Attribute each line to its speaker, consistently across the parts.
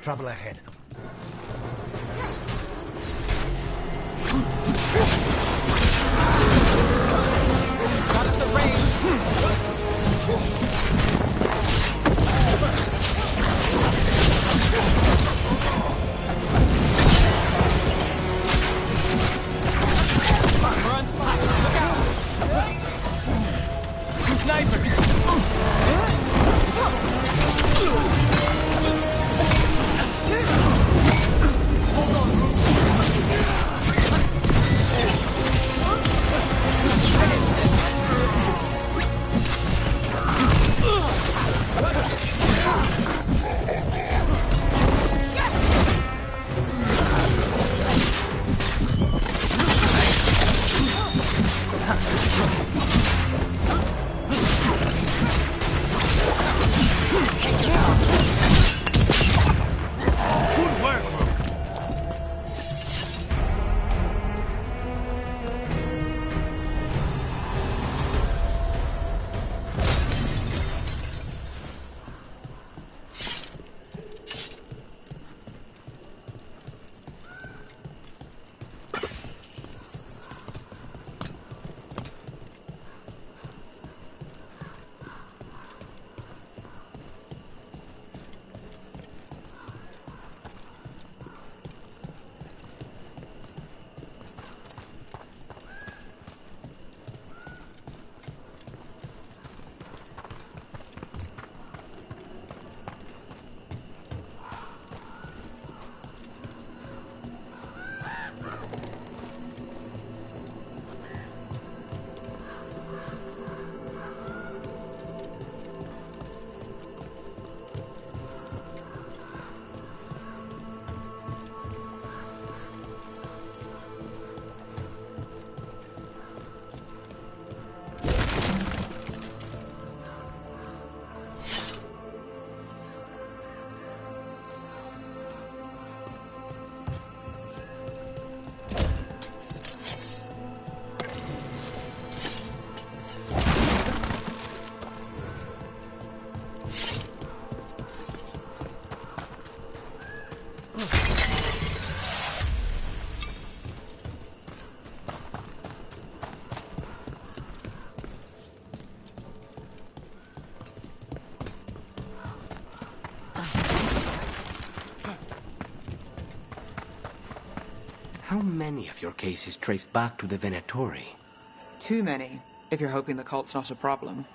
Speaker 1: Trouble ahead.
Speaker 2: Got us the range. We're on spot. Look out! Snipers!
Speaker 3: How many of your cases trace back to the Venatori?
Speaker 2: Too many, if you're hoping the cult's not a problem.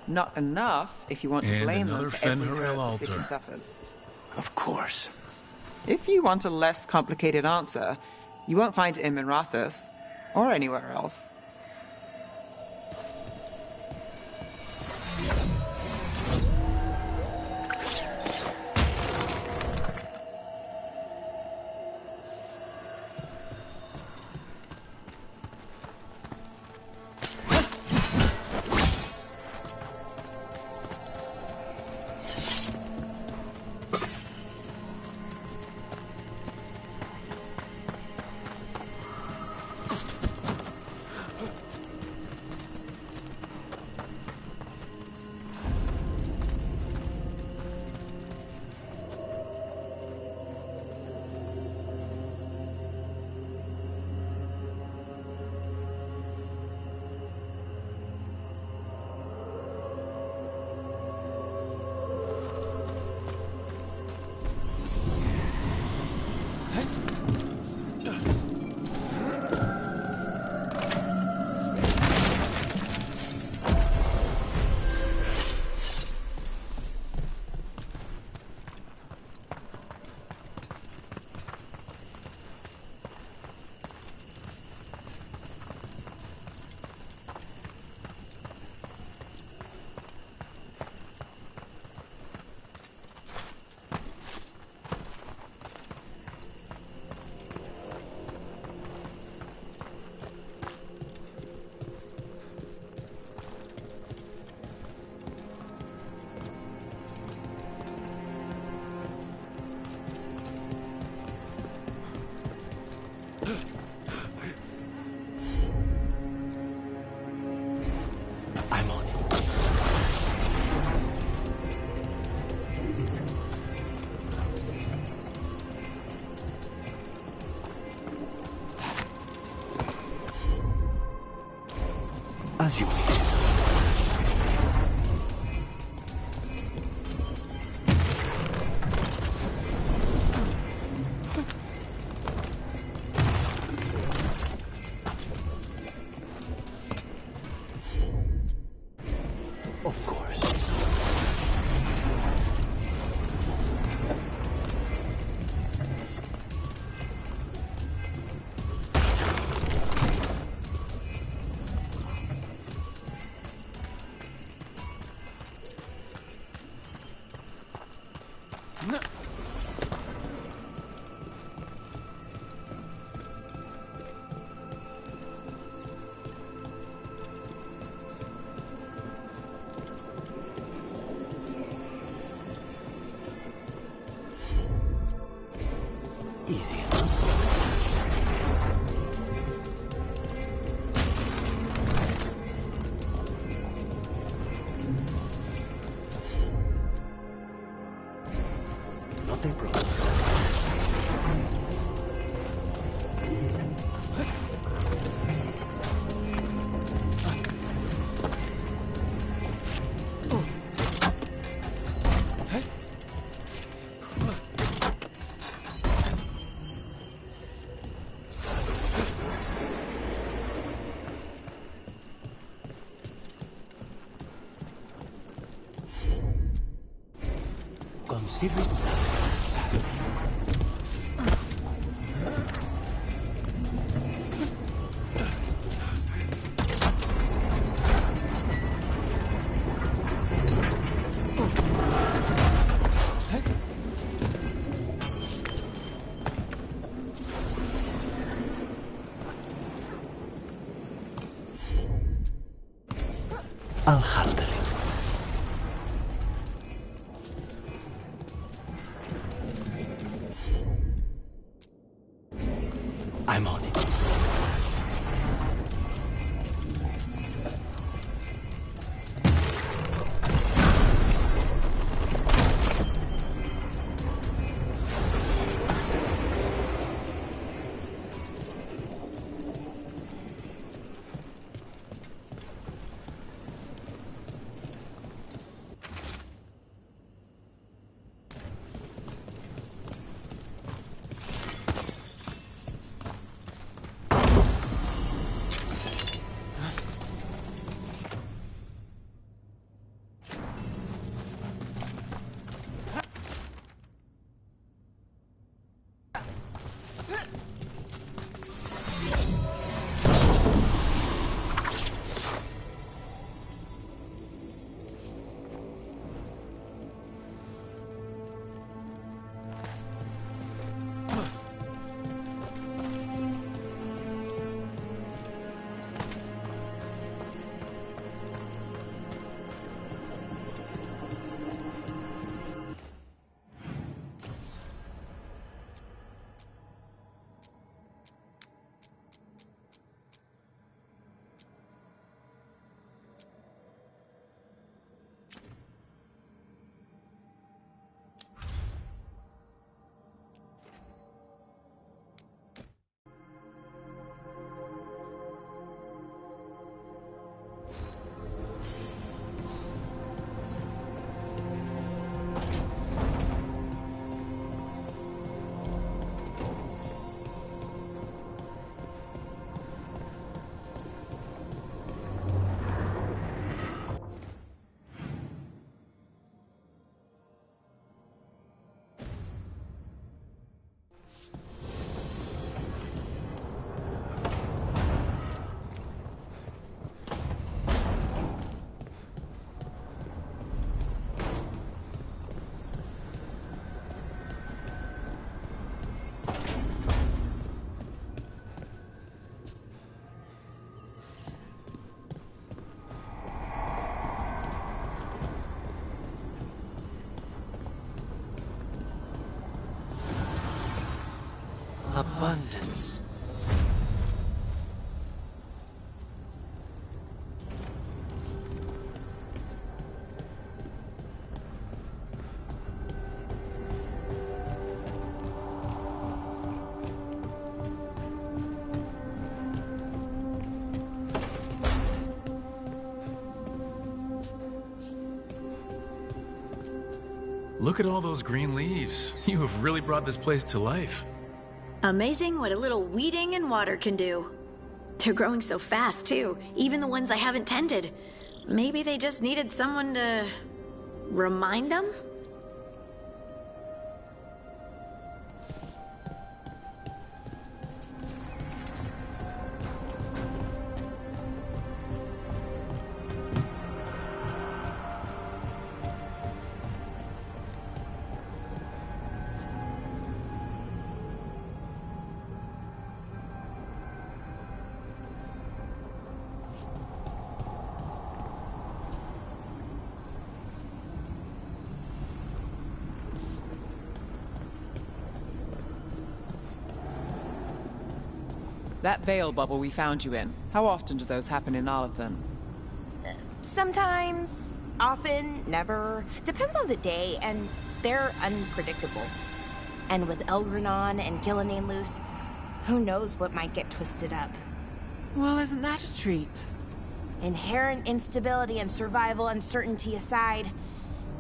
Speaker 2: Not enough if you want to blame them for every hurt the city suffers.
Speaker 3: Of course.
Speaker 2: If you want a less complicated answer, you won't find it in Minrathous, or anywhere else.
Speaker 3: I'm on it. As you wish. Of course. Easy enough. Not a problem. Consider it done. I'll handle it. I'm on it. Abundance.
Speaker 1: Look at all those green leaves. You have really brought this place to life.
Speaker 4: Amazing what a little weeding and water can do. They're growing so fast, too. Even the ones I haven't tended. Maybe they just needed someone to remind them?
Speaker 2: That veil bubble we found you in, how often do those happen in Arlathan?
Speaker 5: Sometimes, often, never. Depends on the day, and they're unpredictable. And with Elgranon and Gillenane loose, who knows what might get twisted up.
Speaker 2: Well, isn't that a treat?
Speaker 5: Inherent instability and survival uncertainty aside,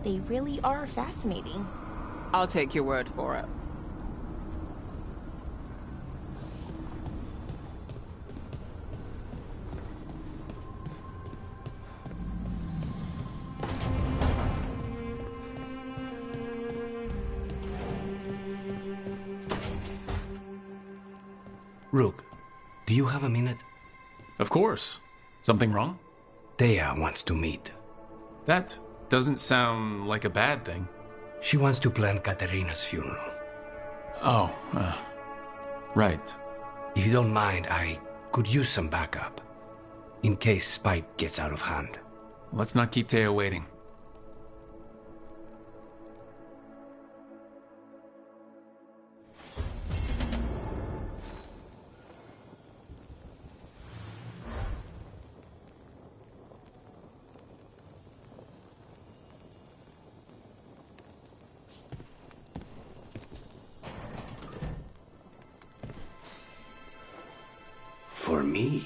Speaker 5: they really are fascinating.
Speaker 2: I'll take your word for it.
Speaker 3: Rook, do you have a minute?
Speaker 1: Of course. Something wrong?
Speaker 3: Thea wants to meet.
Speaker 1: That doesn't sound like a bad thing.
Speaker 3: She wants to plan Katerina's funeral.
Speaker 1: Oh, right.
Speaker 3: If you don't mind, I could use some backup. In case Spike gets out of hand.
Speaker 1: Let's not keep Thea waiting.
Speaker 3: For me?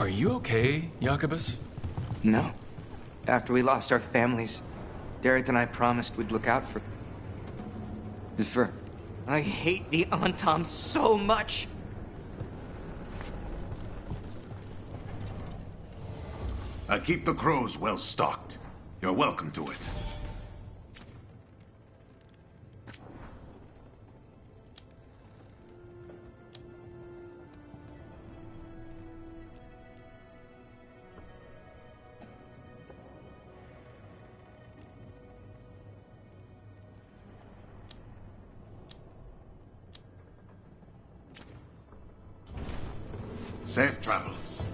Speaker 1: Are you okay, Jacobus?
Speaker 3: No.
Speaker 6: After we lost our families, Derek and I promised we'd look out for... I hate the Antam so much!
Speaker 7: I keep the crows well stocked. You're welcome to it. Safe travels.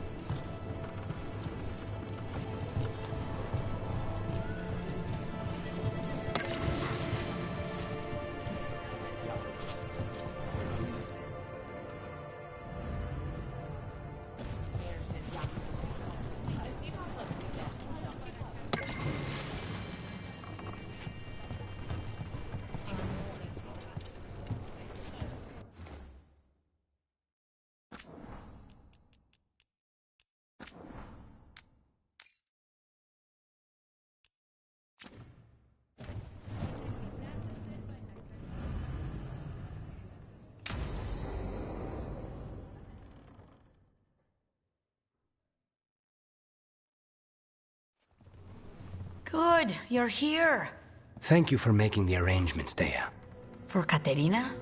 Speaker 8: Good, you're here.
Speaker 3: Thank you for making the arrangements, Dea.
Speaker 8: For Katerina?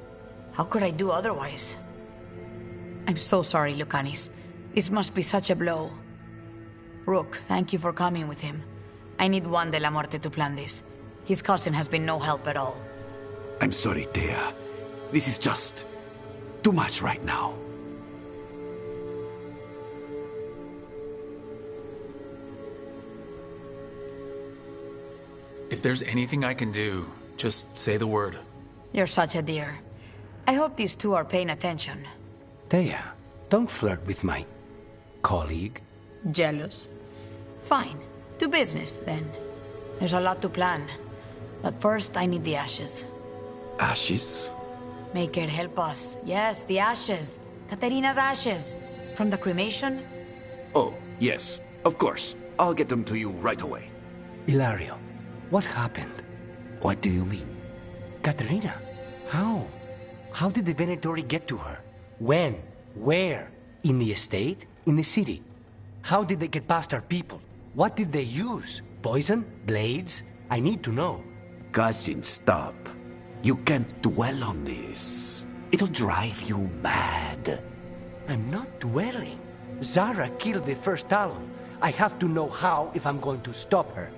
Speaker 8: How could I do otherwise? I'm so sorry, Lucanis. This must be such a blow. Rook, thank you for coming with him. I need Juan de la Muerte to plan this. His cousin has been no help at all.
Speaker 9: I'm sorry, Dea. This is just... too much right now.
Speaker 1: If there's anything I can do, just say the word.
Speaker 8: You're such a dear. I hope these two are paying attention.
Speaker 3: Dea, don't flirt with my... colleague.
Speaker 8: Jealous? Fine. To business, then. There's a lot to plan. But first, I need the ashes.
Speaker 9: Ashes?
Speaker 8: Make it help us. Yes, the ashes. Katerina's ashes. From the cremation?
Speaker 9: Oh, yes. Of course. I'll get them to you right away.
Speaker 3: Hilario, what happened?
Speaker 9: What do you mean?
Speaker 3: Katerina, how? How did the Venatori get to her? When? Where? In the estate? In the city? How did they get past our people? What did they use? Poison? Blades? I need to know.
Speaker 9: Cousin, stop. You can't dwell on this. It'll drive you mad.
Speaker 3: I'm not dwelling. Zara killed the first Talon. I have to know how if I'm going to stop her.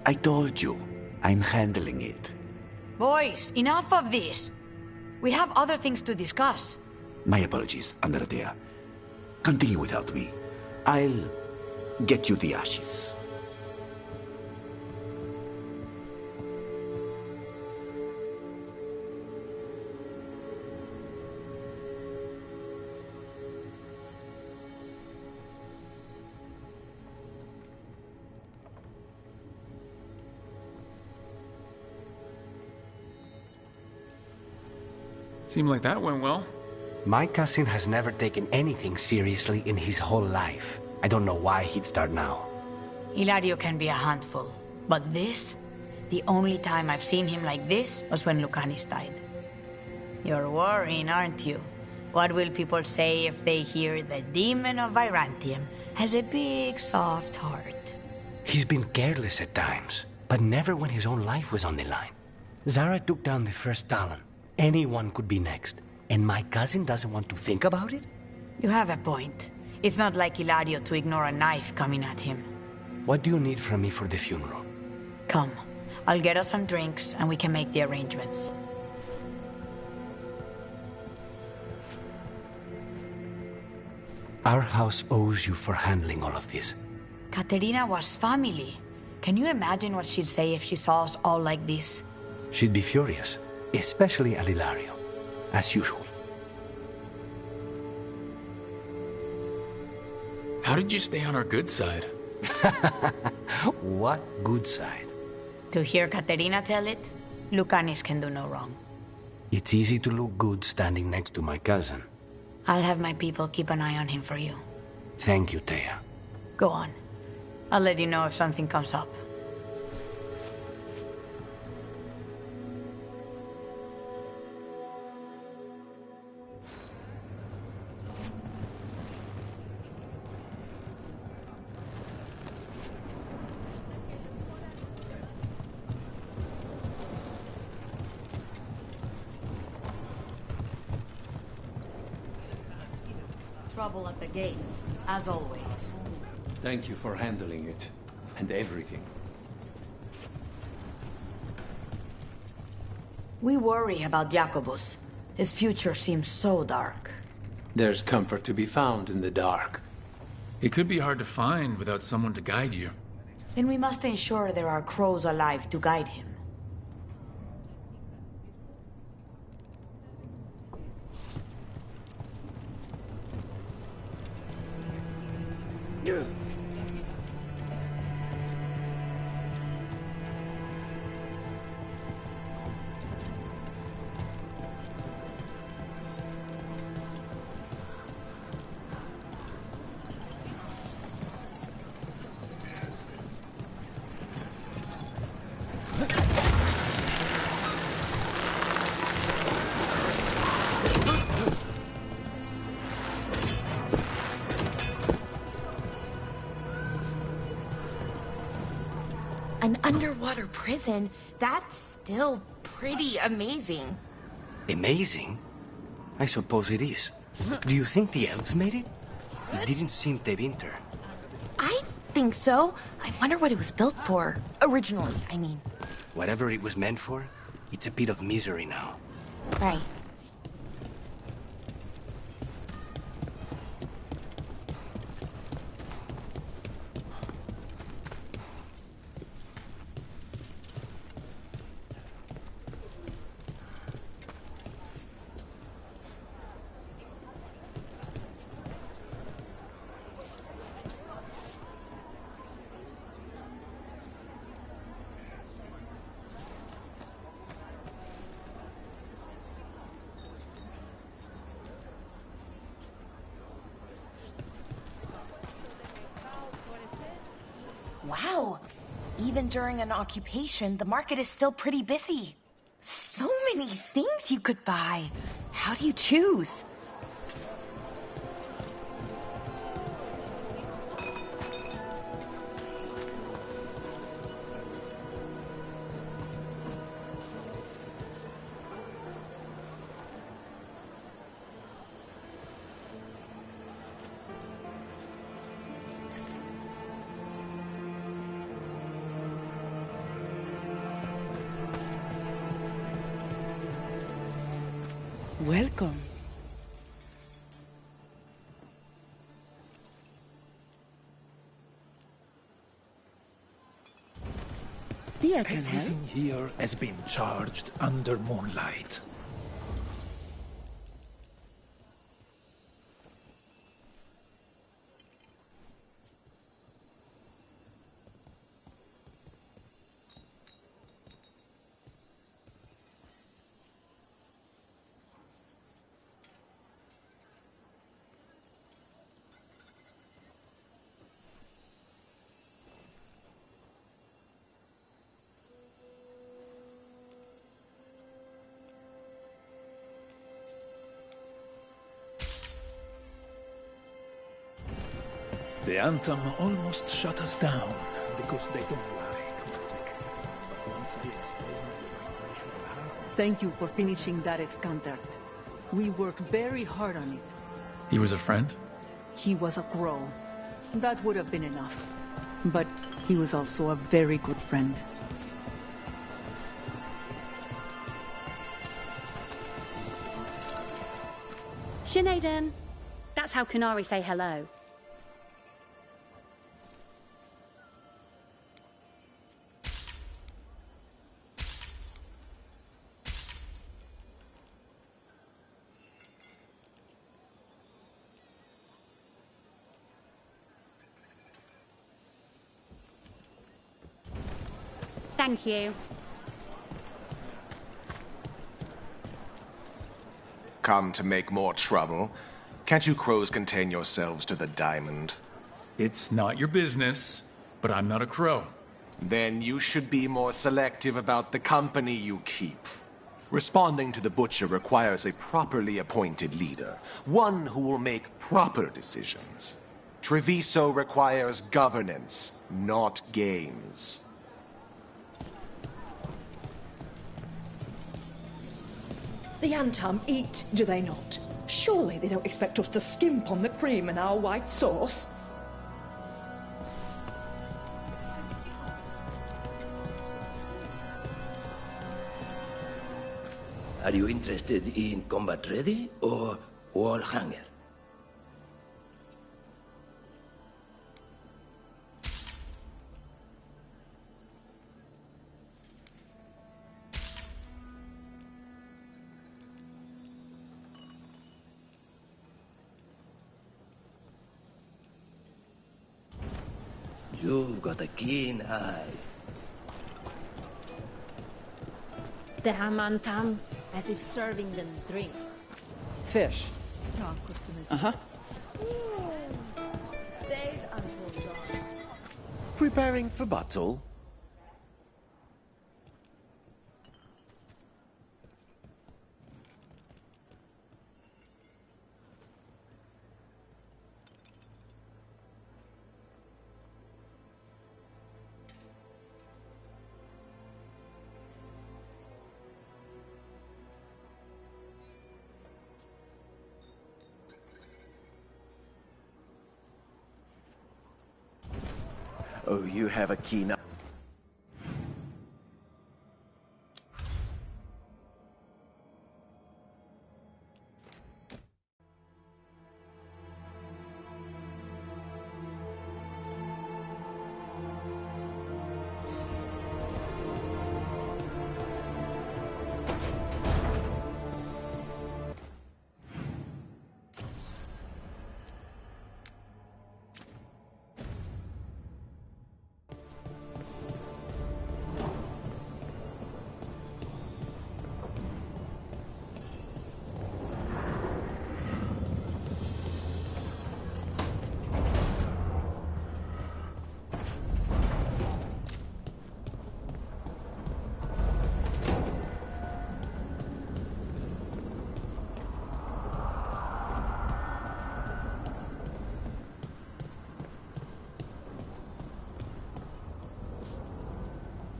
Speaker 9: I told you. I'm handling it.
Speaker 8: Boys, enough of this. We have other things to discuss.
Speaker 9: My apologies, Andrea. Continue without me. I'll get you the ashes.
Speaker 1: Seemed like that went well.
Speaker 3: My cousin has never taken anything seriously in his whole life. I don't know why he'd start now.
Speaker 8: Hilario can be a handful. But this? The only time I've seen him like this was when Lucanis died. You're worrying, aren't you? What will people say if they hear the demon of Virantium has a big, soft heart?
Speaker 3: He's been careless at times, but never when his own life was on the line. Zara took down the first Talon. Anyone could be next. And my cousin doesn't want to think about it?
Speaker 8: You have a point. It's not like Hilario to ignore a knife coming at him.
Speaker 3: What do you need from me for the funeral?
Speaker 8: Come. I'll get us some drinks and we can make the arrangements.
Speaker 3: Our house owes you for handling all of this.
Speaker 8: Katerina was family. Can you imagine what she'd say if she saw us all like this?
Speaker 3: She'd be furious. Especially at Hilario, as usual.
Speaker 1: How did you stay on our good side?
Speaker 3: What good side?
Speaker 8: To hear Katerina tell it, Lucanis can do no wrong.
Speaker 3: It's easy to look good standing next to my cousin.
Speaker 8: I'll have my people keep an eye on him for you.
Speaker 3: Thank you, Taya.
Speaker 8: Go on. I'll let you know if something comes up.
Speaker 10: Trouble at the gates, as always.
Speaker 11: Thank you for handling it, and everything.
Speaker 8: We worry about Jacobus. His future seems so dark.
Speaker 11: There's comfort to be found in the dark.
Speaker 1: It could be hard to find without someone to guide you.
Speaker 8: Then we must ensure there are crows alive to guide him.
Speaker 5: An underwater prison? That's still pretty amazing.
Speaker 3: Amazing? I suppose it is. Do you think the elves made it? It didn't seem to winter.
Speaker 5: I think so. I wonder what it was built for. Originally, I mean.
Speaker 3: Whatever it was meant for, it's a pit of misery now.
Speaker 5: Right. Wow. Even during an occupation, the market is still pretty busy. So many things you could buy. How do you choose?
Speaker 2: Welcome. I can help.
Speaker 12: Everything here has been charged under moonlight. The Anthem almost shut us down because they don't like magic. But once I explained the vibration of how...
Speaker 13: Thank you for finishing that contract. We worked very hard on it.
Speaker 1: He was a friend?
Speaker 13: He was a crow. That would have been enough. But he was also a very good friend.
Speaker 14: Sinead, that's how Kunari say hello. Thank you.
Speaker 15: Come to make more trouble? Can't you crows contain yourselves to the diamond?
Speaker 1: It's not your business. but I'm not a crow.
Speaker 15: Then you should be more selective about the company you keep. Responding to the Butcher requires a properly appointed leader, one who will make proper decisions. Treviso requires governance, not games.
Speaker 16: The Antam eat, do they not? Surely they don't expect us to skimp on the cream in our white sauce?
Speaker 17: Are you interested in combat ready or wall hanger? You've got a keen eye.
Speaker 10: The Hamantam, as if serving them drink.
Speaker 2: Fish. Uh-huh.
Speaker 10: Stayed until dawn.
Speaker 15: Preparing for battle? Oh, you have a keen eye.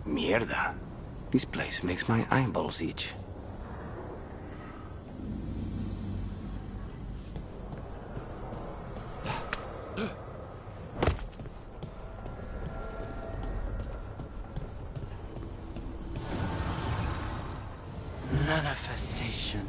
Speaker 17: Mierda. This place makes my eyeballs itch.
Speaker 3: Manifestation.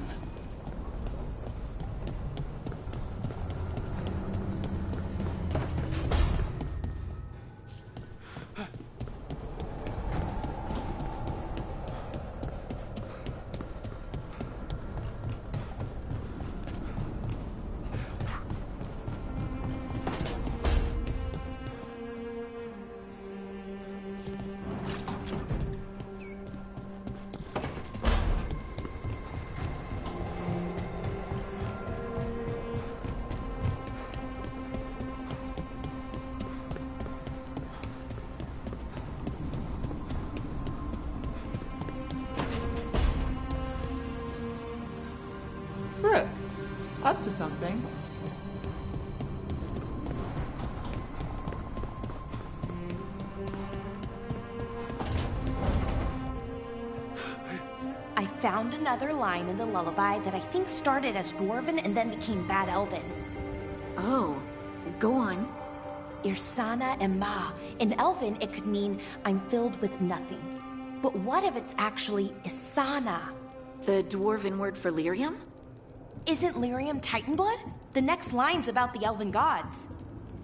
Speaker 2: Brooke, up to something.
Speaker 5: I found another line in the lullaby that I think started as Dwarven and then became Bad Elven.
Speaker 4: Oh, go on.
Speaker 5: Irsana Emma. In Elven, it could mean I'm filled with nothing. But what if it's actually Isana?
Speaker 4: The Dwarven word for lyrium?
Speaker 5: Isn't lyrium Titan blood? The next line's about the elven gods.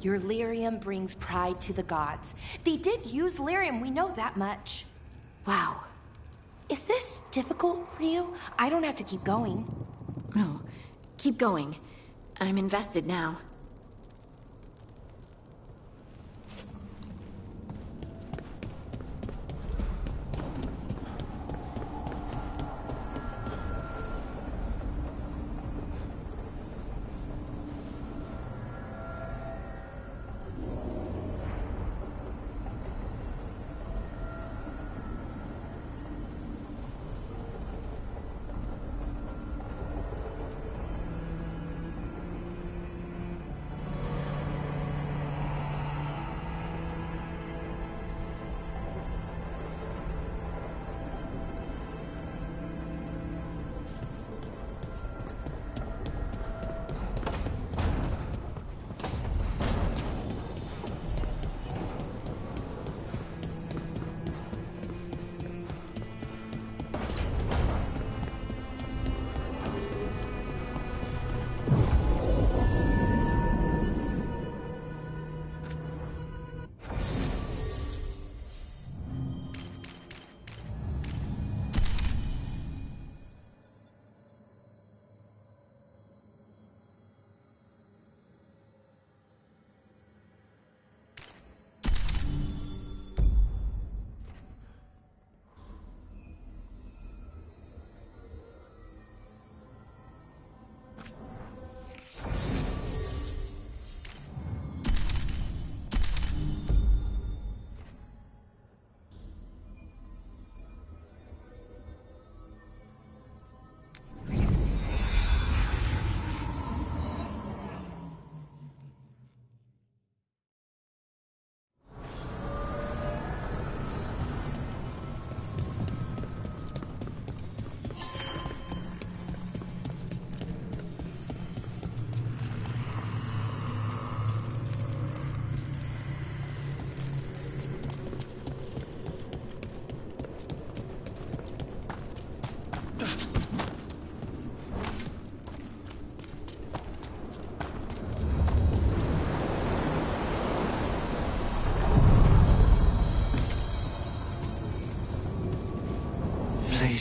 Speaker 5: Your lyrium brings pride to the gods. They did use lyrium, we know that much.
Speaker 4: Wow.
Speaker 5: Is this difficult for you? I don't have to keep going.
Speaker 4: No, keep going. I'm invested now.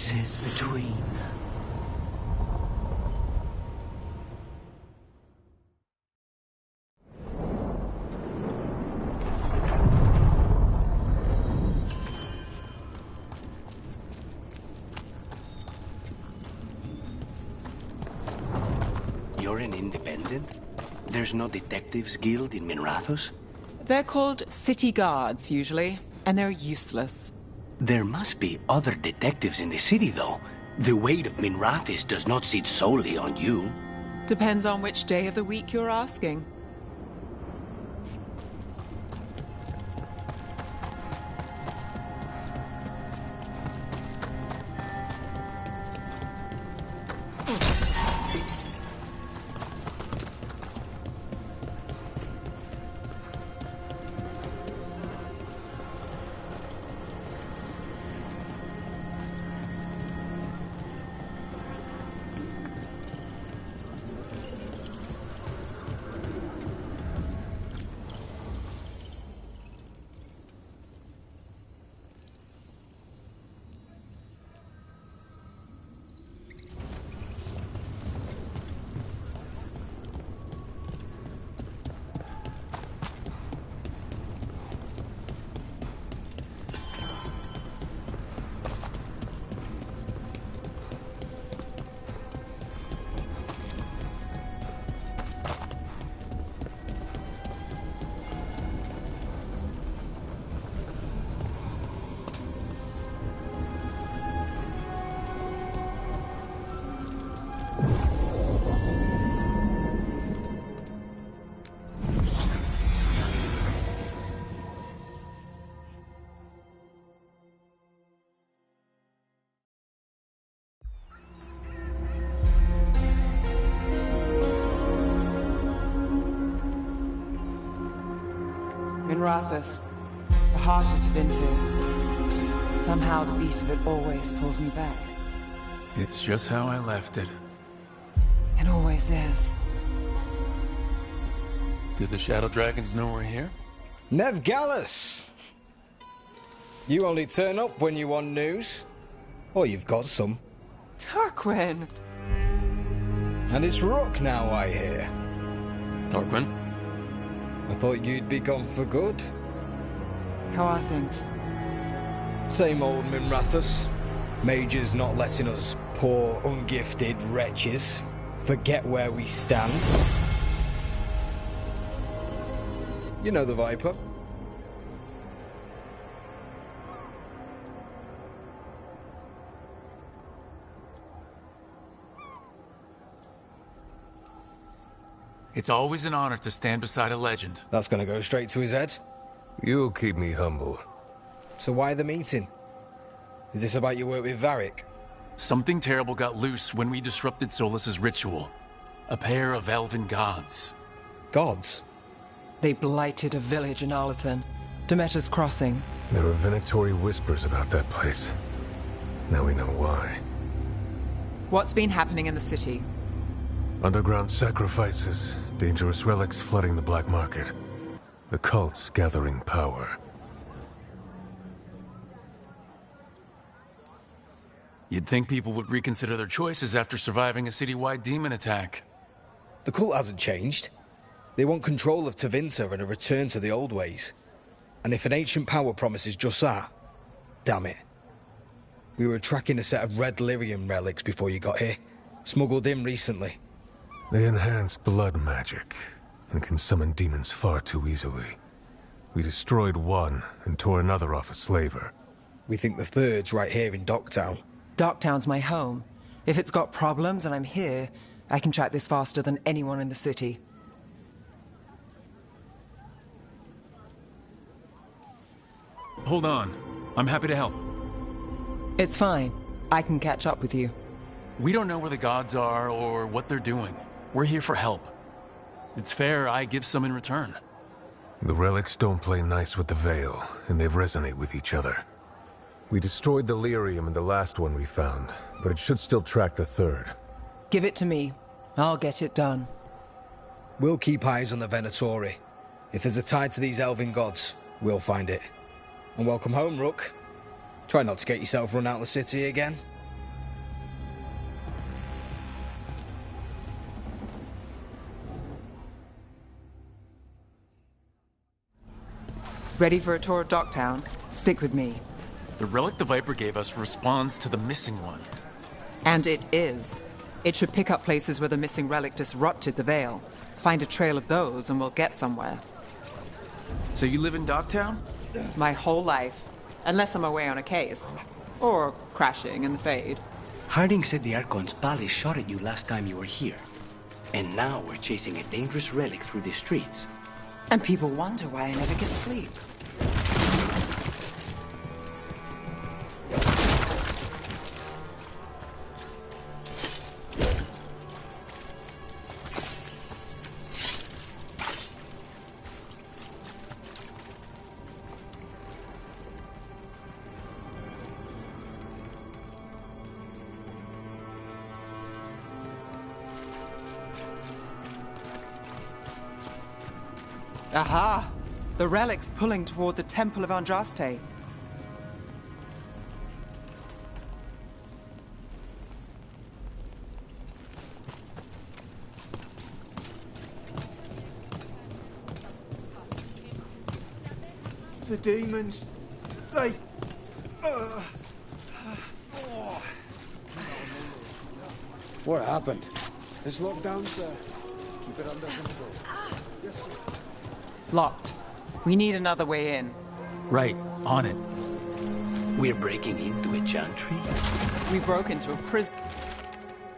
Speaker 3: spaces between. You're an independent? There's no detectives guild in Minrathos?
Speaker 2: They're called city guards, usually, and they're useless.
Speaker 3: There must be other detectives in the city, though. The weight of Minrathis does not sit solely on you.
Speaker 2: Depends on which day of the week you're asking. Minrathos, the heart of Tevinter. Somehow the beat of it always pulls me back.
Speaker 1: It's just how I left it.
Speaker 2: It always is.
Speaker 1: Do the Shadow Dragons know we're here?
Speaker 18: Nev Gallus! You only turn up when you want news. Or you've got some.
Speaker 2: Tarquin!
Speaker 18: And it's Rook now, I hear.
Speaker 1: Tarquin?
Speaker 18: I thought you'd be gone for good.
Speaker 2: How are things?
Speaker 18: Same old Minrathos. Mages not letting us poor, ungifted wretches forget where we stand. You know the Viper.
Speaker 1: It's always an honor to stand beside a legend.
Speaker 18: That's gonna go straight to his head.
Speaker 19: You'll keep me humble.
Speaker 18: So why the meeting? Is this about your work with Varric?
Speaker 1: Something terrible got loose when we disrupted Solus's ritual. A pair of elven gods.
Speaker 18: Gods?
Speaker 2: They blighted a village in Arlethan, Demeter's Crossing.
Speaker 19: There were venatory whispers about that place. Now we know why.
Speaker 2: What's been happening in the city?
Speaker 19: Underground sacrifices, dangerous relics flooding the black market. The cults gathering power.
Speaker 1: You'd think people would reconsider their choices after surviving a citywide demon attack.
Speaker 18: The cult hasn't changed. They want control of Tevinter and a return to the old ways. And if an ancient power promises just that, damn it. We were tracking a set of red lyrium relics before you got here. Smuggled in recently.
Speaker 19: They enhance blood magic and can summon demons far too easily. We destroyed one and tore another off a slaver.
Speaker 18: We think the third's right here in Docktown.
Speaker 2: Docktown's my home. If it's got problems and I'm here, I can track this faster than anyone in the city.
Speaker 1: Hold on. I'm happy to help.
Speaker 2: It's fine. I can catch up with you.
Speaker 1: We don't know where the gods are or what they're doing. We're here for help. It's fair I give some in return.
Speaker 19: The relics don't play nice with the Veil, and they resonate with each other. We destroyed the lyrium in the last one we found, but it should still track the third.
Speaker 2: Give it to me. I'll get it done.
Speaker 18: We'll keep eyes on the Venatori. If there's a tie to these elven gods, we'll find it. And welcome home, Rook. Try not to get yourself run out of the city again.
Speaker 2: Ready for a tour of Docktown? Stick with me.
Speaker 1: The relic the Viper gave us responds to the missing one.
Speaker 2: And it is. It should pick up places where the missing relic disrupted the Veil. Find a trail of those and we'll get somewhere.
Speaker 1: So you live in Docktown?
Speaker 2: My whole life. Unless I'm away on a case. Or crashing in the Fade.
Speaker 3: Harding said the Archon's palace shot at you last time you were here. And now we're chasing a dangerous relic through the streets.
Speaker 2: And people wonder why I never get sleep. Aha! The relic's pulling toward the Temple of Andraste.
Speaker 20: The demons, they...
Speaker 21: What happened? It's locked down, sir. Keep it under control. Yes, sir.
Speaker 2: Locked. We need another way in.
Speaker 1: Right, on it.
Speaker 3: We're breaking into a chantry?
Speaker 2: We broke into a prison.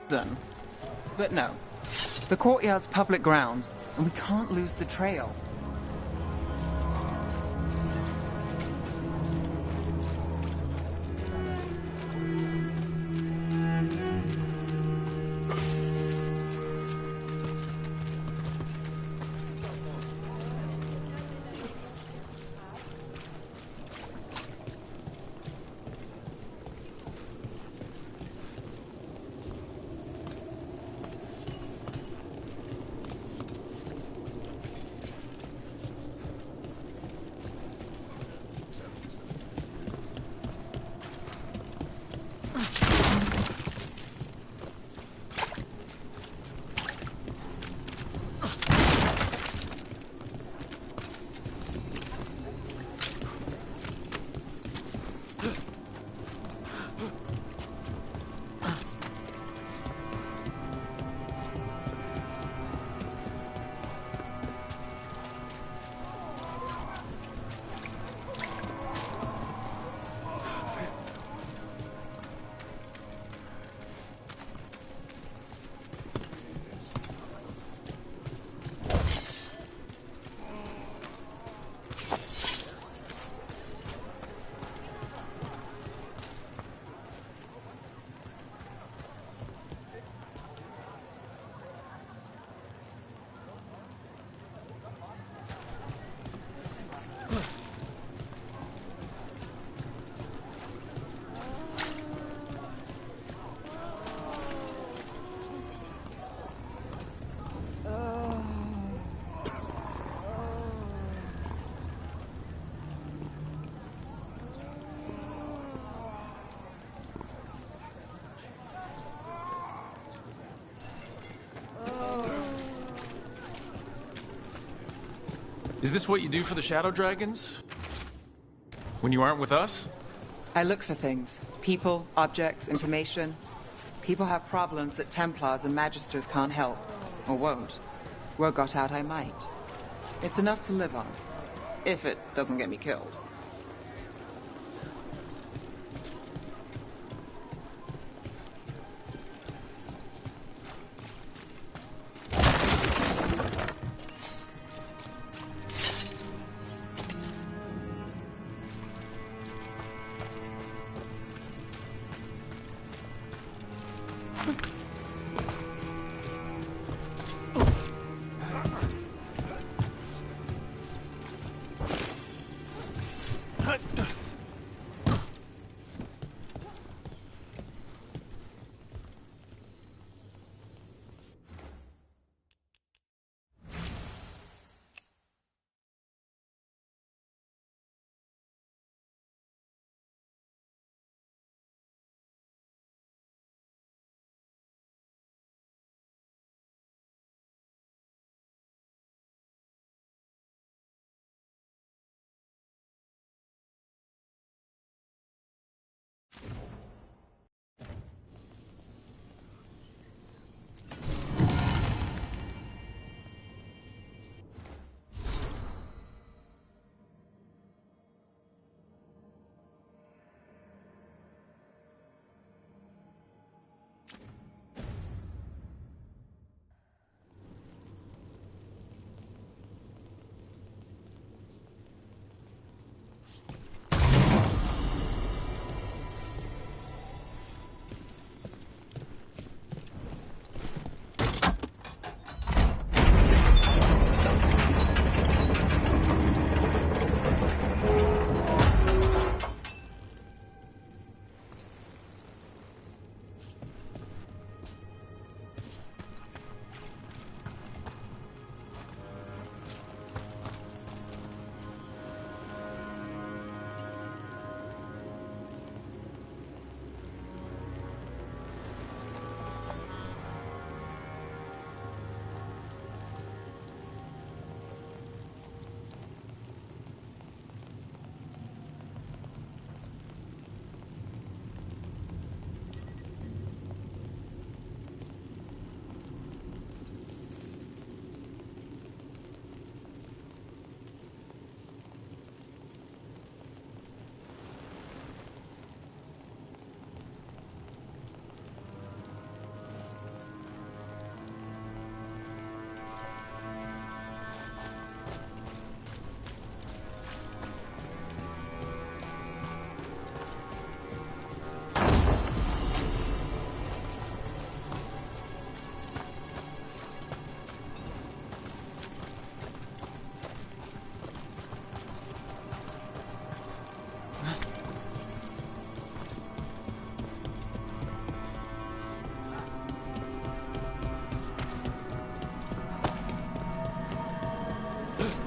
Speaker 2: But no. The courtyard's public ground, and we can't lose the trail.
Speaker 1: Is this what you do for the Shadow Dragons? When you aren't with us?
Speaker 2: I look for things. People, objects, information. People have problems that Templars and Magisters can't help. Or won't. Word got out I might. It's enough to live on. If it doesn't get me killed.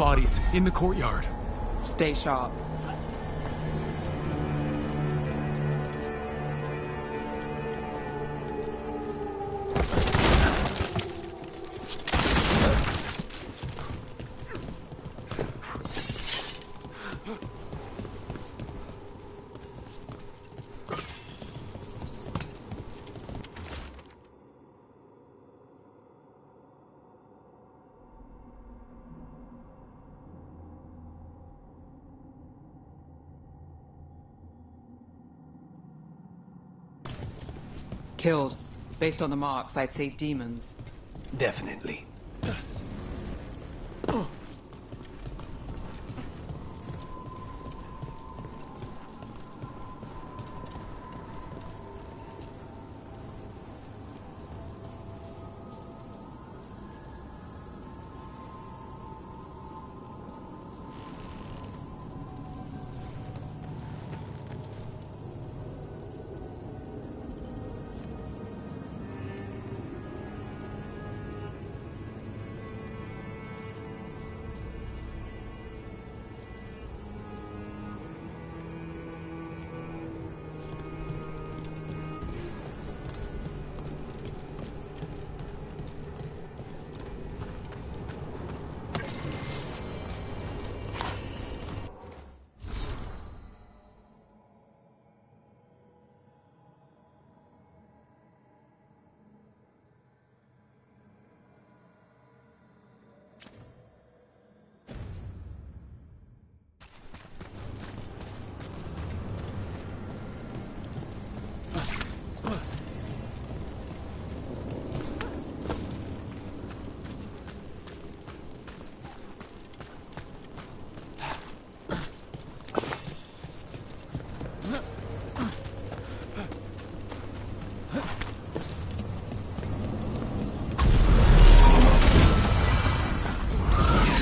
Speaker 1: bodies in the courtyard.
Speaker 2: Stay sharp. Killed. Based on the marks, I'd say demons.
Speaker 17: Definitely.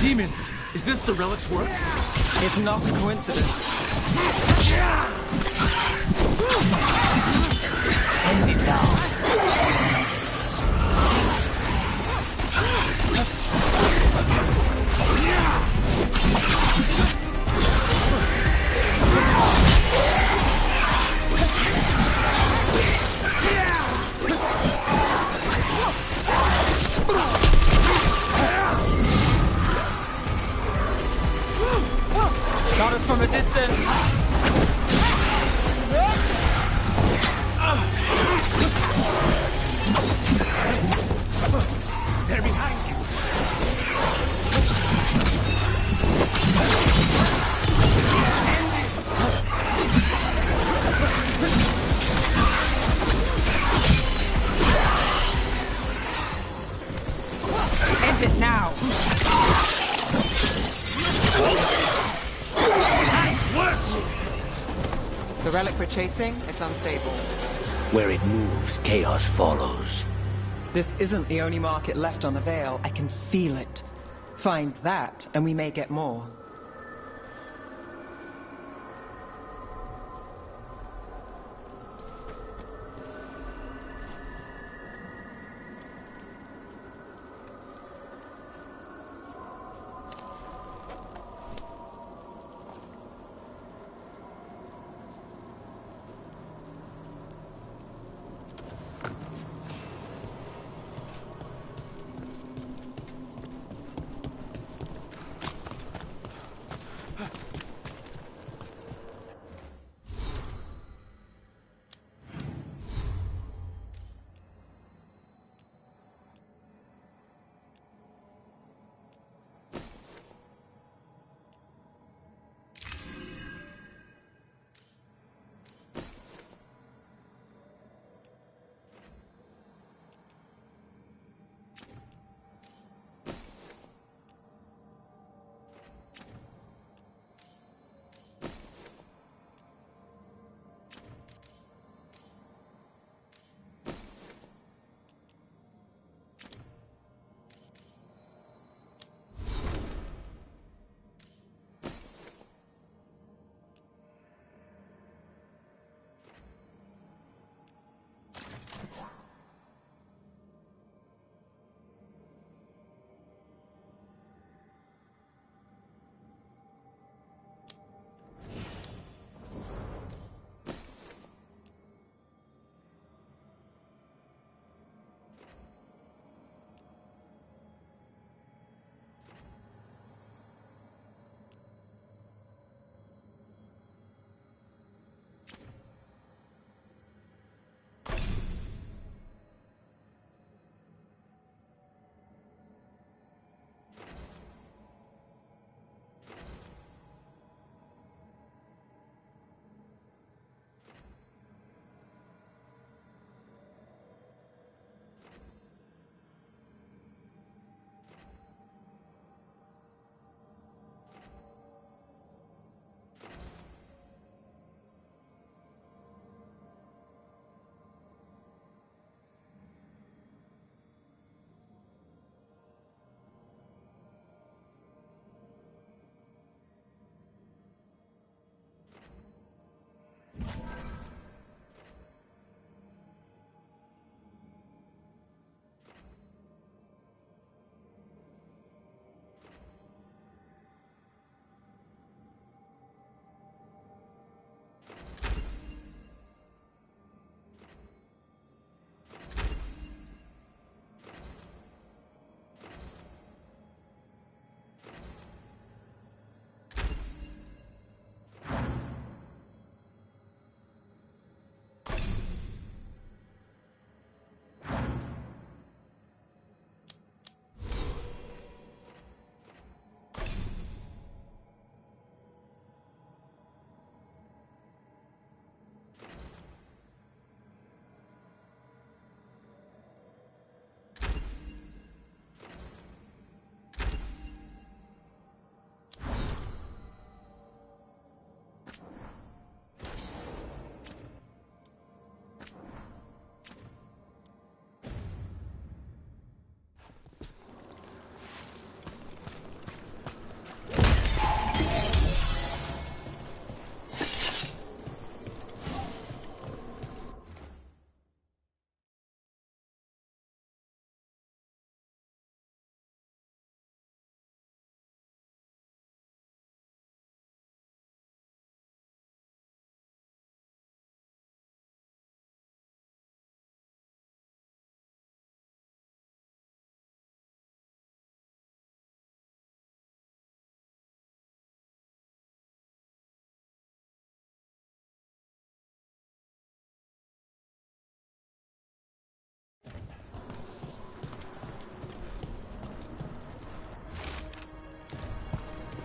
Speaker 1: Demons! Is this the relic's work?
Speaker 2: It's not a coincidence.
Speaker 8: End it down.
Speaker 2: Got us from a distance.
Speaker 12: They're behind you.
Speaker 2: End it now. The relic we're chasing, it's unstable.
Speaker 17: Where it moves, chaos follows.
Speaker 2: This isn't the only market left on the Veil. I can feel it. Find that, and we may get more.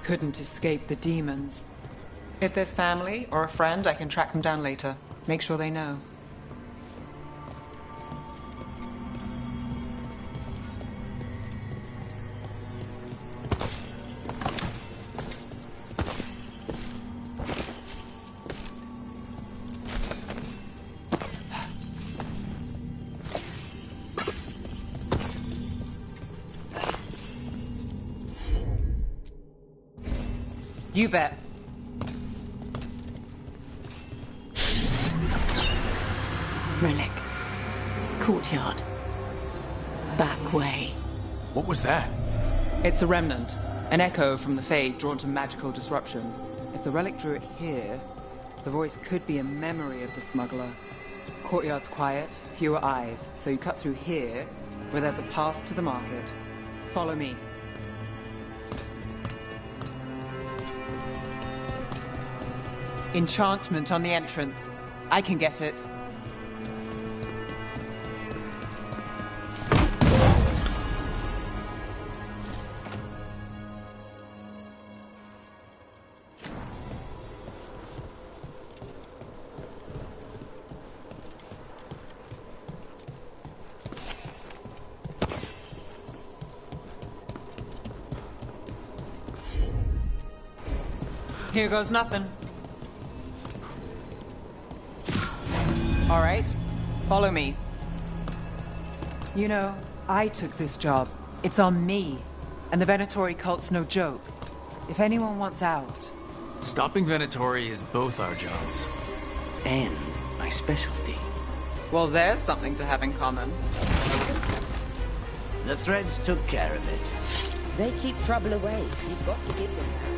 Speaker 2: couldn't escape the demons. If there's family or a friend, I can track them down later. Make sure they know. You bet.
Speaker 6: Relic. Courtyard. Back way.
Speaker 1: What was that?
Speaker 2: It's a remnant. An echo from the Fade drawn to magical disruptions. If the relic drew it here, the voice could be a memory of the smuggler. Courtyard's quiet, fewer eyes, so you cut through here, where there's a path to the market. Follow me. Enchantment on the entrance. I can get it. Here goes nothing. All right, follow me. You know, I took this job. It's on me. And the Venatori cult's no joke. If anyone wants out...
Speaker 1: Stopping Venatori is both our jobs.
Speaker 17: And my specialty.
Speaker 2: Well, there's something to have in common.
Speaker 22: The threads took care of it.
Speaker 23: They keep trouble away. You've got to give them that.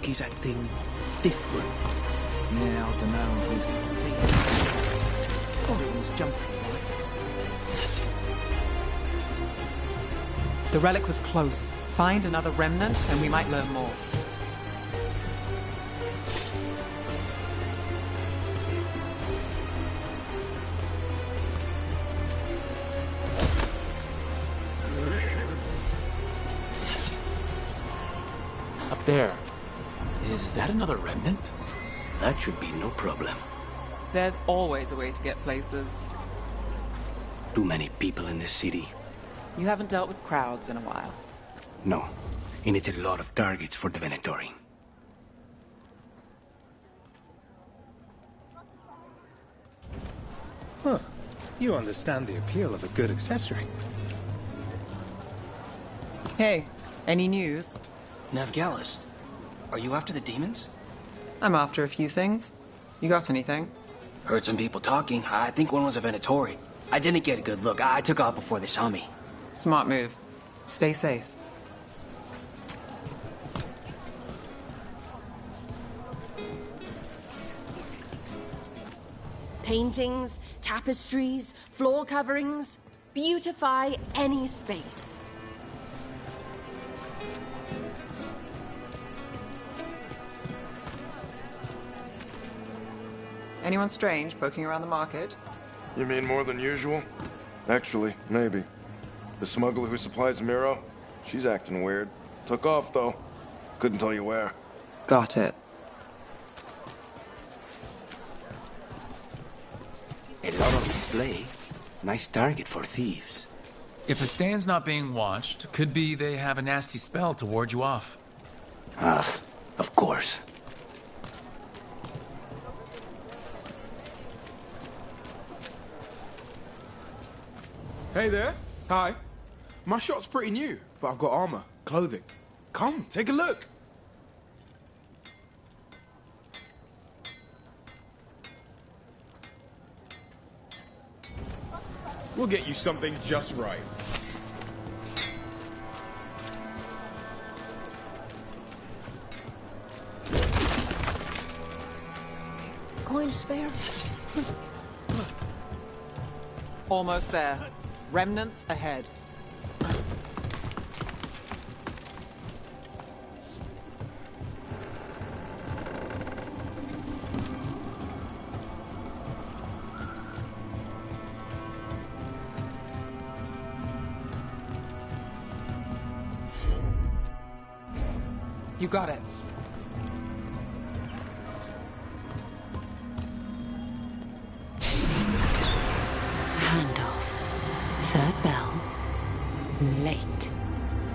Speaker 17: He's acting different.
Speaker 12: Yeah, I don't know. He's jumping.
Speaker 2: The relic was close. Find another remnant and we might learn more.
Speaker 1: Up there. Is that another remnant?
Speaker 17: That should be no problem.
Speaker 2: There's always a way to get places.
Speaker 17: Too many people in this city.
Speaker 2: You haven't dealt with crowds in a while.
Speaker 17: No. And it's a lot of targets for the Venatori.
Speaker 24: Huh. You understand the appeal of a good accessory.
Speaker 2: Hey, any news?
Speaker 25: Navgalis, are you after the demons?
Speaker 2: I'm after a few things. You got anything?
Speaker 25: Heard some people talking. I think one was a Venatori. I didn't get a good look. I took off before they saw me.
Speaker 2: Smart move. Stay safe.
Speaker 26: Paintings, tapestries, floor coverings. Beautify any space.
Speaker 2: Anyone strange poking around the market?
Speaker 27: You mean more than usual? Actually, maybe. The smuggler who supplies Miro, she's acting weird. Took off, though. Couldn't tell you where.
Speaker 2: Got it.
Speaker 17: A lot of display. Nice target for thieves.
Speaker 1: If a stand's not being watched, could be they have a nasty spell to ward you off.
Speaker 17: Ah, of course.
Speaker 28: Hey there. Hi. My shop's pretty new, but I've got armor, clothing. Come, take a look. We'll get you something just right.
Speaker 26: coin to spare?
Speaker 2: Almost there. Remnants ahead. You got it.
Speaker 6: Handoff. Third bell. Late.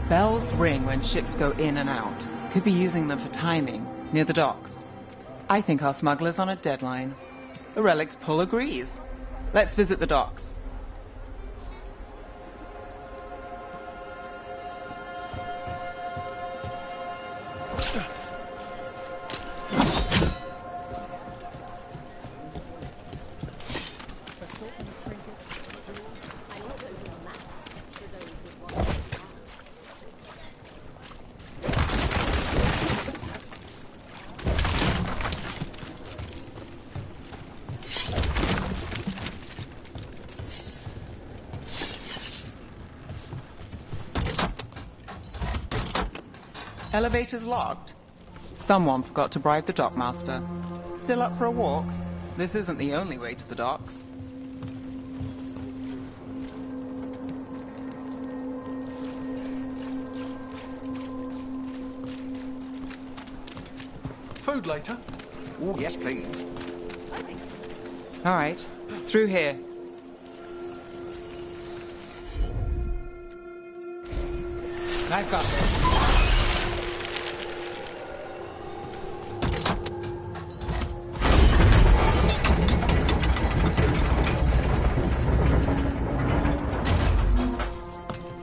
Speaker 2: Bells ring when ships go in and out. Could be using them for timing, near the docks. I think our smuggler's on a deadline. The Relic's pull agrees. Let's visit the docks. Elevator's locked. Someone forgot to bribe the dockmaster. Still up for a walk? This isn't the only way to the docks.
Speaker 28: Food later?
Speaker 17: Oh, yes, please.
Speaker 2: All right, through here. I've got this.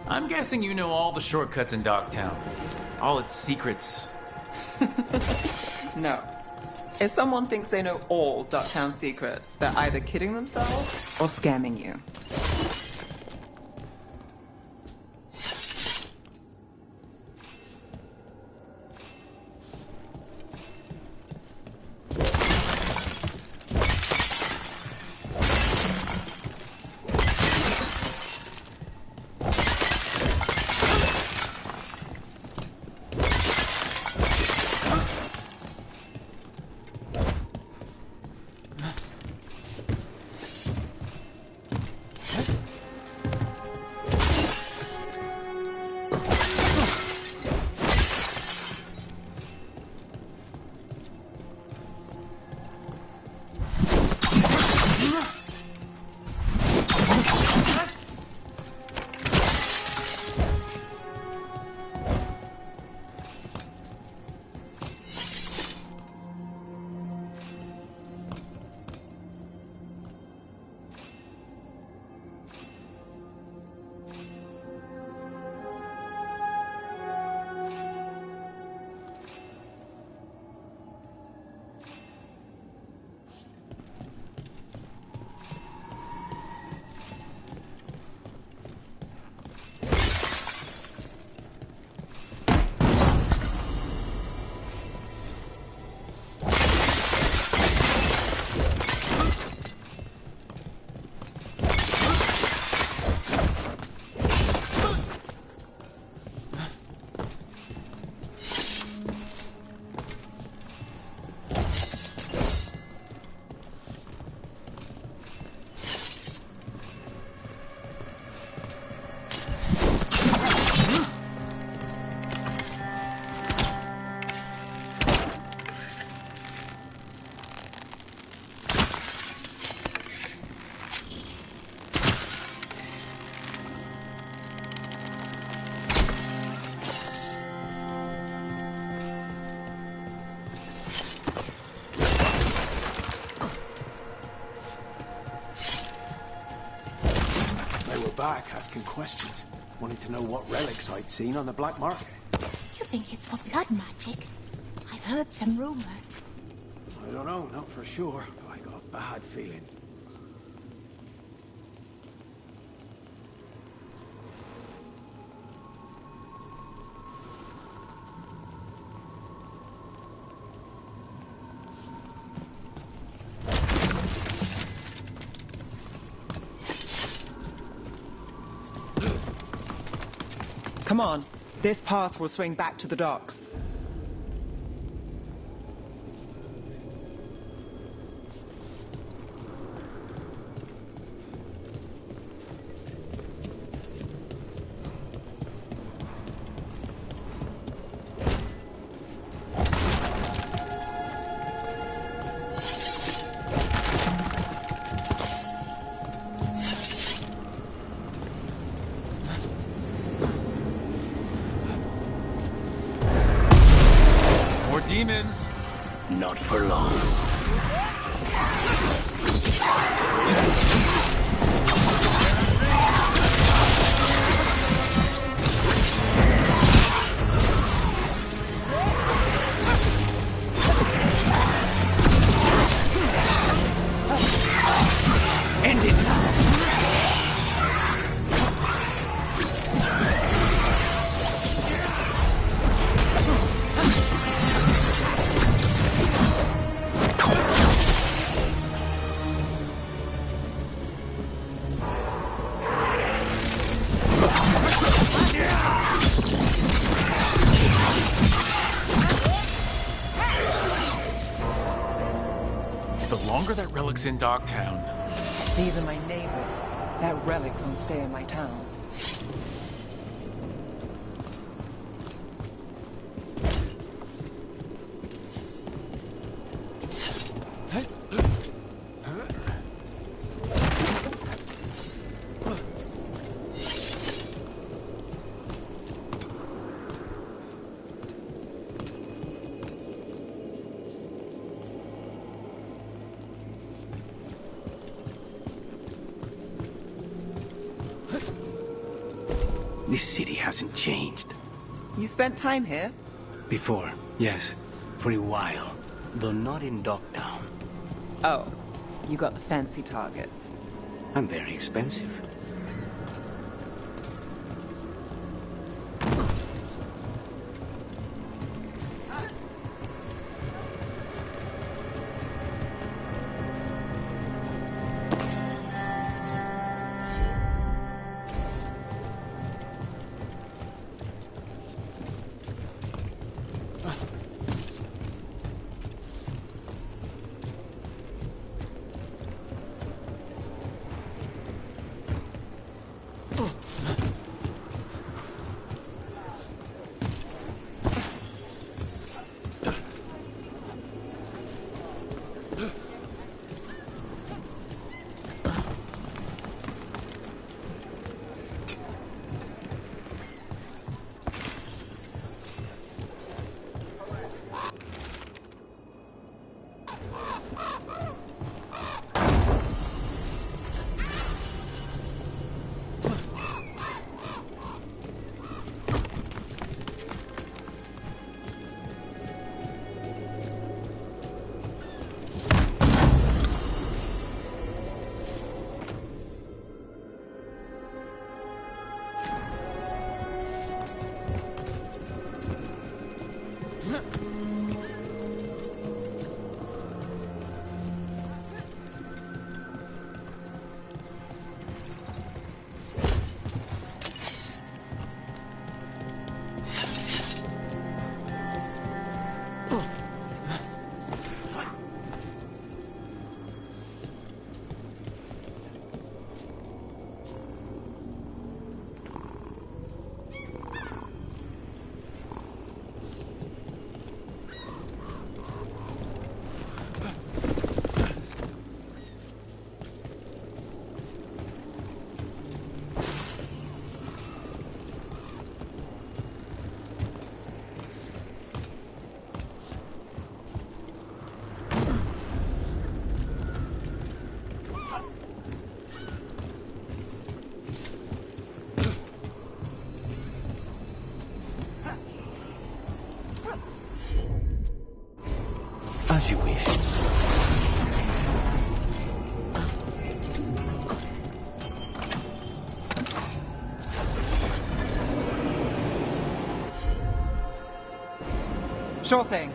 Speaker 1: I'm guessing you know all the shortcuts in Dogtown. All its secrets.
Speaker 2: No. If someone thinks they know all Ducktown secrets, they're either kidding themselves or scamming you.
Speaker 21: Back asking questions, wanting to know what relics I'd seen on the black market.
Speaker 5: You think it's for blood magic? I've heard some rumors.
Speaker 21: I don't know, not for sure, but I got a bad feeling.
Speaker 2: Come on. This path will swing back to the docks.
Speaker 1: Demons.
Speaker 22: Not for long. End it now.
Speaker 1: The longer that relic's in Dogtown.
Speaker 2: These are my neighbors. That relic won't stay in my town.
Speaker 17: This city hasn't changed.
Speaker 2: You spent time here?
Speaker 17: Before, yes. For a while. Though not in Dogtown.
Speaker 2: Oh, you got the fancy targets.
Speaker 17: I'm very expensive. As you wish.
Speaker 2: Sure thing.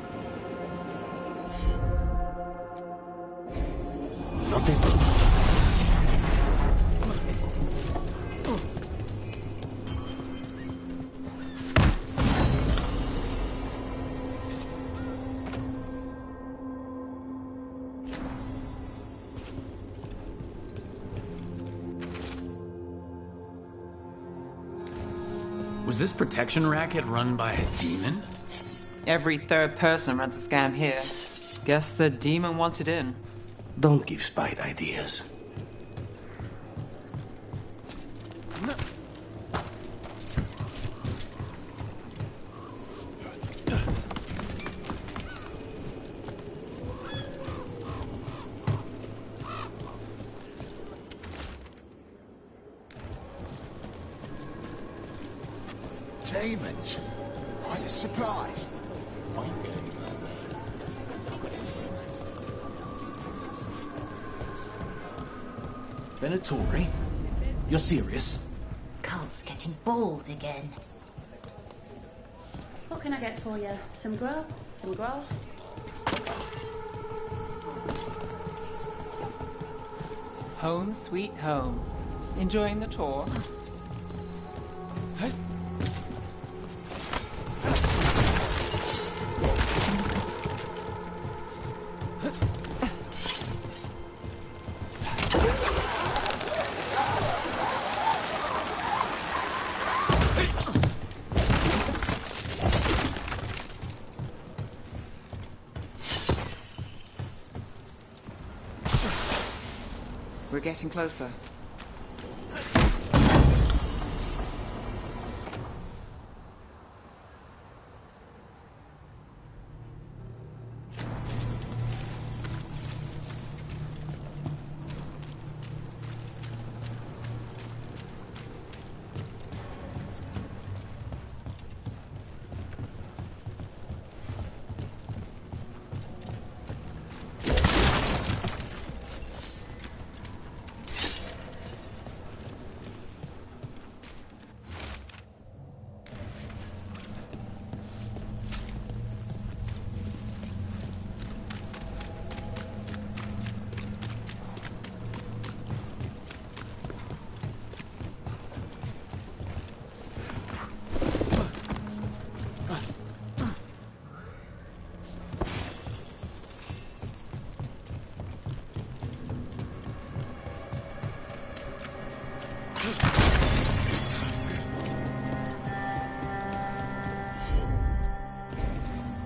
Speaker 1: Was this protection racket run by a demon?
Speaker 2: Every third person runs a scam here. Guess the demon wanted in.
Speaker 22: Don't give Spite ideas.
Speaker 21: Demons. Why the supplies?
Speaker 22: Venatori? You're serious?
Speaker 7: Cult's getting bold again. What can I get for you? Some grub? Some grass?
Speaker 2: Home sweet home. Enjoying the tour? We're getting closer.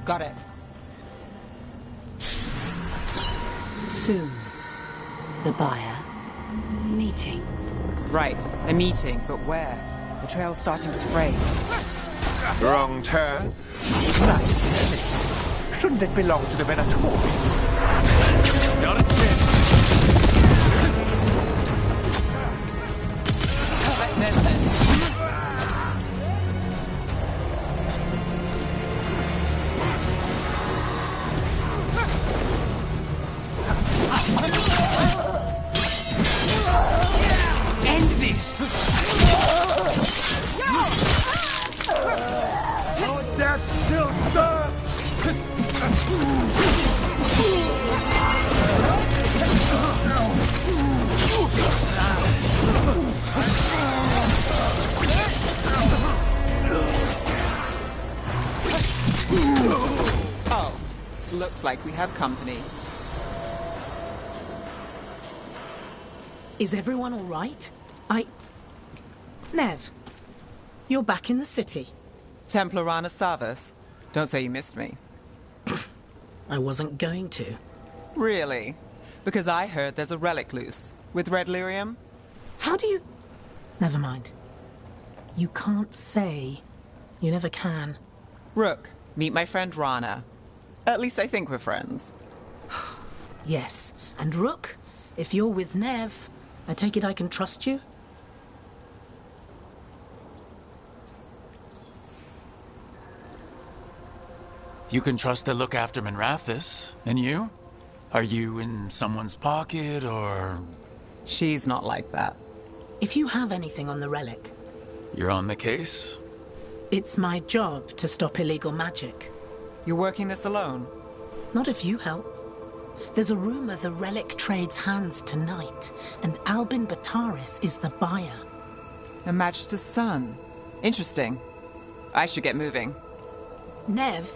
Speaker 2: Got it.
Speaker 6: Soon, the buyer meeting.
Speaker 2: Right, a meeting, but where? The trail's starting to spray.
Speaker 21: Wrong turn.
Speaker 22: Nice. Shouldn't it belong to the Venatori?
Speaker 1: Not a chance.
Speaker 22: End this!
Speaker 21: Your death still serves!
Speaker 2: Oh, looks like we have company.
Speaker 6: Is everyone all right? Nev, you're back in the city.
Speaker 2: Templar Rana Savas. Don't say you missed me.
Speaker 6: I wasn't going to.
Speaker 2: Really? Because I heard there's a relic loose. With red lyrium?
Speaker 6: How do you... Never mind. You can't say. You never can.
Speaker 2: Rook, meet my friend Rana. At least I think we're friends.
Speaker 6: Yes. And Rook, if you're with Nev, I take it I can trust you?
Speaker 1: You can trust to look after Minrathis. And you? Are you in someone's pocket, or...?
Speaker 2: She's not like that.
Speaker 6: If you have anything on the relic...
Speaker 1: You're on the case?
Speaker 6: It's my job to stop illegal magic.
Speaker 2: You're working this alone?
Speaker 6: Not if you help. There's a rumor the relic trades hands tonight, and Albin Bataris is the buyer.
Speaker 2: A Magister's son. Interesting. I should get moving.
Speaker 6: Nev?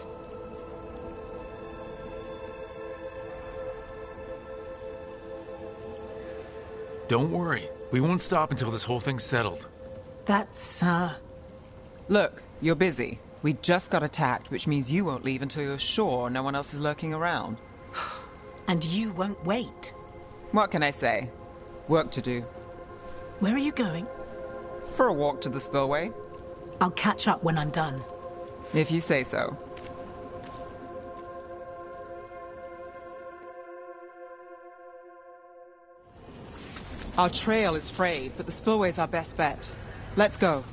Speaker 1: Don't worry. We won't stop until this whole thing's settled.
Speaker 6: That's,
Speaker 2: Look, you're busy. We just got attacked, which means you won't leave until you're sure no one else is lurking around.
Speaker 6: And you won't wait.
Speaker 2: What can I say? Work to do.
Speaker 6: Where are you going?
Speaker 2: For a walk to the spillway.
Speaker 6: I'll catch up when I'm done.
Speaker 2: If you say so. Our trail is frayed, but the spillway's our best bet. Let's go.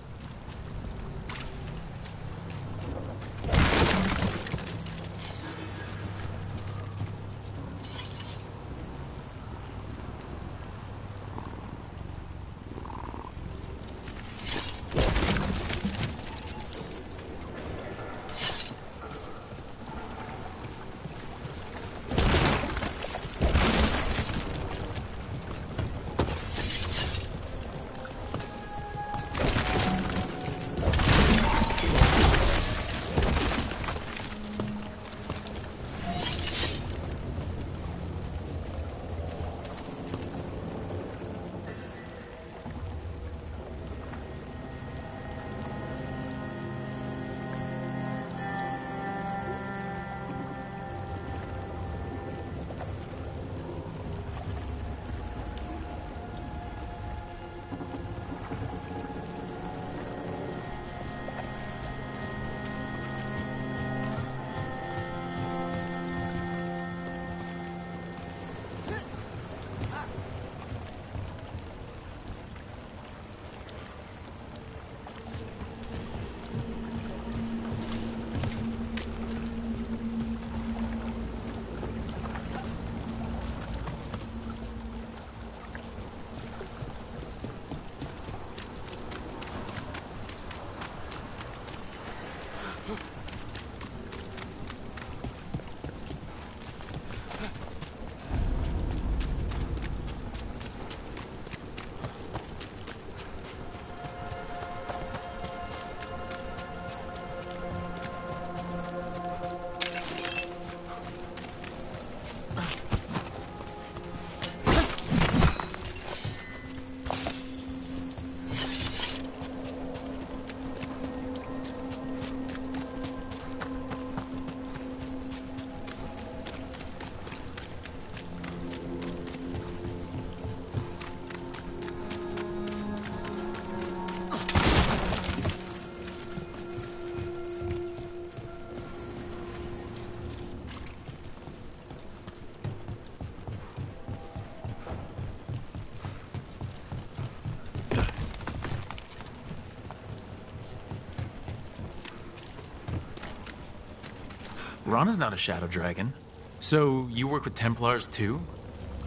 Speaker 1: Rana's not a shadow dragon. So, you work with Templars too?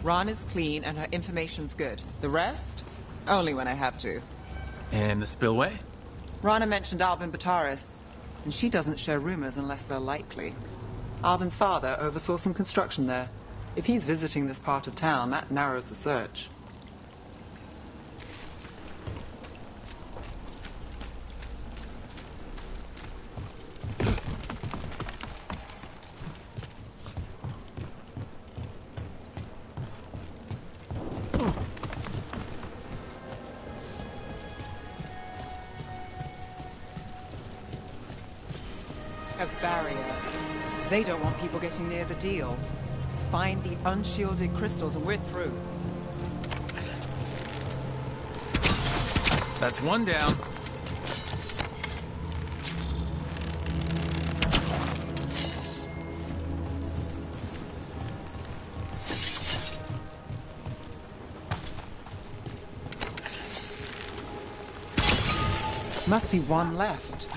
Speaker 2: Ron is clean and her information's good. The rest? Only when I have to.
Speaker 1: And the spillway?
Speaker 2: Rana mentioned Albin Bataris, and she doesn't share rumors unless they're likely. Albin's father oversaw some construction there. If he's visiting this part of town, that narrows the search. A barrier. They don't want people getting near the deal. Find the unshielded crystals and we're through.
Speaker 1: That's one down.
Speaker 2: Must be one left.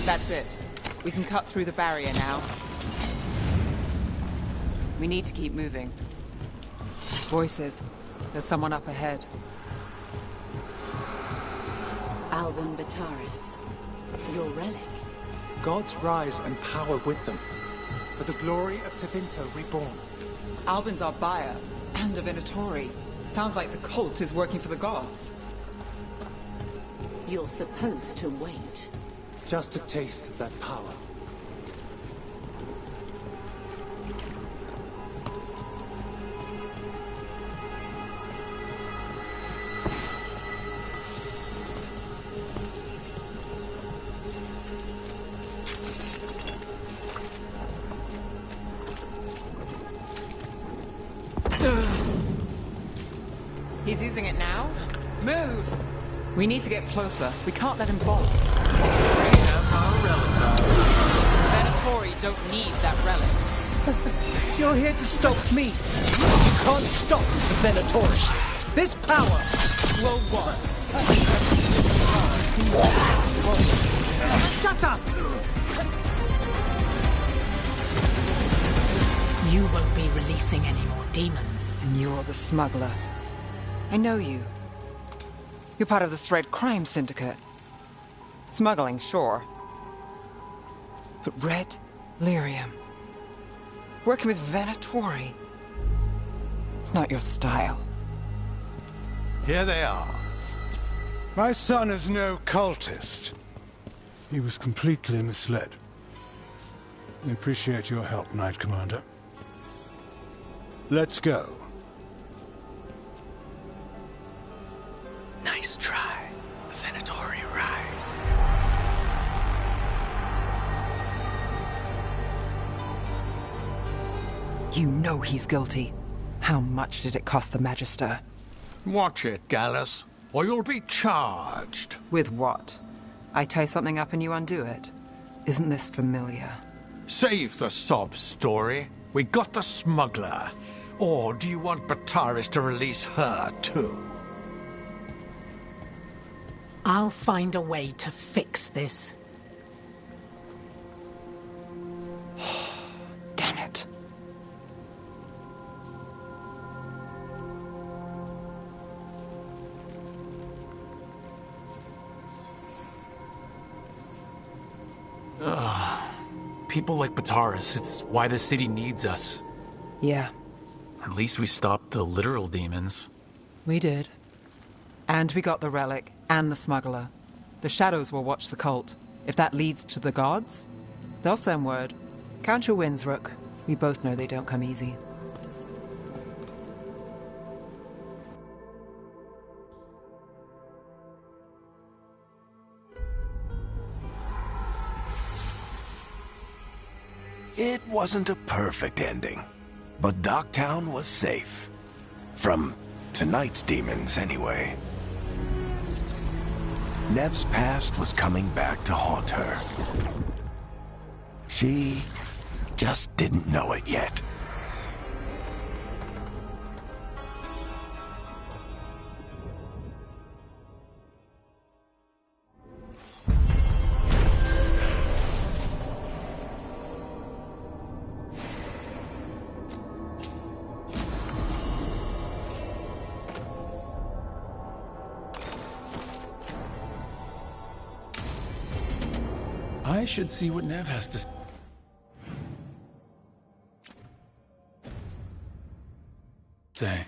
Speaker 2: That's it. We can cut through the barrier now. We need to keep moving. Voices. There's someone up ahead.
Speaker 23: Albin Bataris. Your relic.
Speaker 22: Gods rise and power with them. But the glory of Tevinter reborn.
Speaker 2: Albin's our buyer, and a Venatori. Sounds like the cult is working for the gods.
Speaker 23: You're supposed to wait.
Speaker 22: Just to taste that power.
Speaker 2: using it now? Move! We need to get closer. We can't let him fall. Venatori don't need that relic.
Speaker 4: You're here to stop me. You can't stop the Venatori. This power will what? Shut up!
Speaker 6: You won't be releasing any more demons.
Speaker 2: And you're the smuggler. I know you. You're part of the Thread Crime Syndicate. Smuggling, sure. But Red Lyrium. Working with Venatori. It's not your style.
Speaker 21: Here they are. My son is no cultist. He was completely misled. I appreciate your help, Knight Commander. Let's go.
Speaker 17: Nice try. The Venatori rise.
Speaker 2: You know he's guilty. How much did it cost the Magister?
Speaker 21: Watch it, Gallus, or you'll be charged.
Speaker 2: With what? I tie something up and you undo it. Isn't this familiar?
Speaker 21: Save the sob story. We got the smuggler. Or do you want Bataris to release her, too?
Speaker 6: I'll find a way to fix this.
Speaker 2: Damn it.
Speaker 1: People like Bataris, it's why the city needs us.
Speaker 2: Yeah,
Speaker 1: At least we stopped the literal demons.
Speaker 2: we did. And we got the relic and the smuggler. The shadows will watch the cult. If that leads to the gods, they'll send word. Count your wins, Rook. We both know they don't come easy.
Speaker 17: It wasn't a perfect ending, but Docktown was safe. From tonight's demons, anyway. Nev's past was coming back to haunt her. She just didn't know it yet.
Speaker 1: I should see what Nev has to say.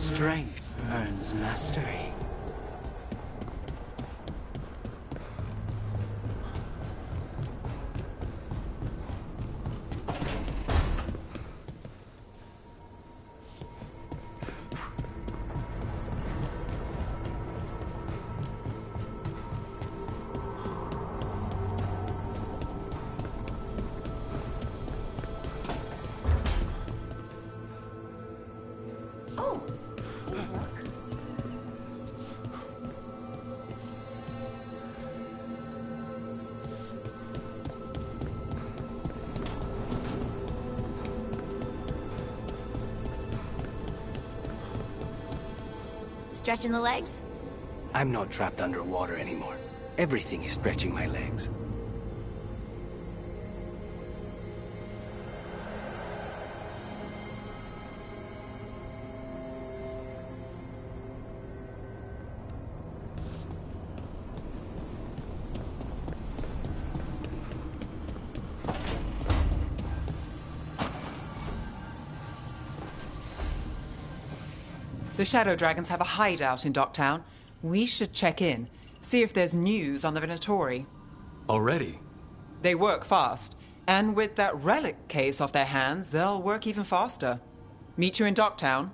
Speaker 3: Strength earns mastery.
Speaker 5: Stretching the legs?
Speaker 17: I'm not trapped underwater anymore. Everything is stretching my legs.
Speaker 2: The Shadow Dragons have a hideout in Docktown. We should check in. See if there's news on the Venatori.
Speaker 1: Already?
Speaker 2: They work fast. And with that relic case off their hands, they'll work even faster. Meet you in Docktown.